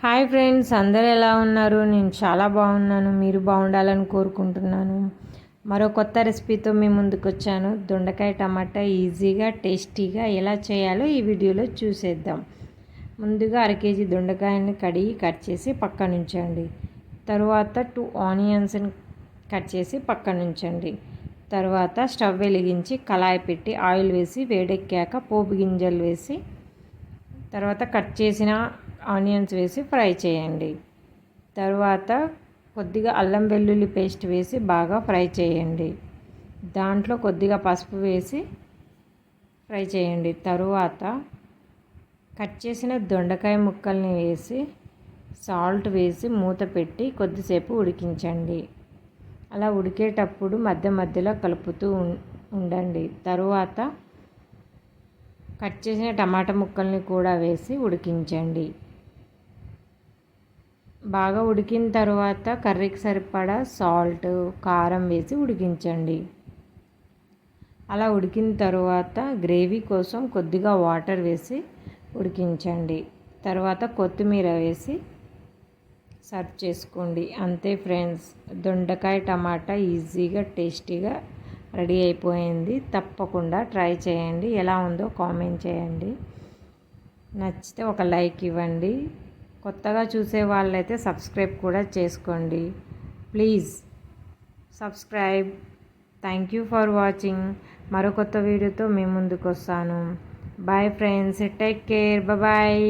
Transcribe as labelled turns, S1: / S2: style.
S1: Hi friends, అందరూ ఎలా ఉన్నారు? నేను చాలా బాగున్నాను. మీరు బాగుండాలని కోరుకుంటున్నాను. మరో కొత్త రెసిపీతో మీ ముందుకు వచ్చాను. దొండకాయ టమాటా ఈజీగా టేస్టీగా ఎలా చేయాలో ఈ వీడియోలో చూసేద్దాం. ముందుగా 1 కేజీ దొండకాయని కడిగి కట్ చేసి పక్కన ఉంచండి. తరువాత 2 ఆనియన్స్ని కట్ చేసి పక్కన ఉంచండి. తర్వాత స్టవ్ వెలిగించి కళాయి పెట్టి ఆయిల్ వేసి వేడెక్కాక పోపు గింజలు వేసి తర్వాత కట్ చేసిన ఆనియన్స్ వేసి ఫ్రై చేయండి. తర్వాత కొద్దిగా అల్లం వెల్లుల్లి పేస్ట్ వేసి బాగా ఫ్రై చేయండి. దాంట్లో కొద్దిగా పసుపు వేసి ఫ్రై చేయండి. తరువాత కట్ చేసిన దొండకాయ ముక్కల్ని వేసి సాల్ట్ వేసి మూత పెట్టి కొద్దిసేపు ఉడికించండి. అలా ఉడికేటప్పుడు మధ్య మధ్యలో కలుపుతూ ఉండండి. తరువాత కట్ చేసిన టమాటా ముక్కల్ని కూడా వేసి ఉడికించండి. బాగా ఉడికిన తర్వాత కర్రీకి సరిపడా సాల్ట్, కారం వేసి ఉడికించండి. అలా ఉడికిన తర్వాత గ్రేవీ కోసం కొద్దిగా వాటర్ వేసి ఉడికించండి. తర్వాత కొత్తిమీర వేసి సర్వ్ చేసుకోండి. అంతే ఫ్రెండ్స్, దొండకాయ టమాటా ఈజీగా టేస్టీగా రెడీ అయిపోయింది. తప్పకుండా ట్రై చేయండి. ఎలా ఉందో కామెంట్ చేయండి. నచ్చితే ఒక లైక్ ఇవ్వండి. కొత్తగా చూసే వాళ్ళైతే సబ్స్క్రైబ్ కూడా చేసుకోండి. Please subscribe. Thank you for watching. మరో కొత్త వీడియోతో మీ ముందుకు వస్తాను. Bye friends, take care, bye.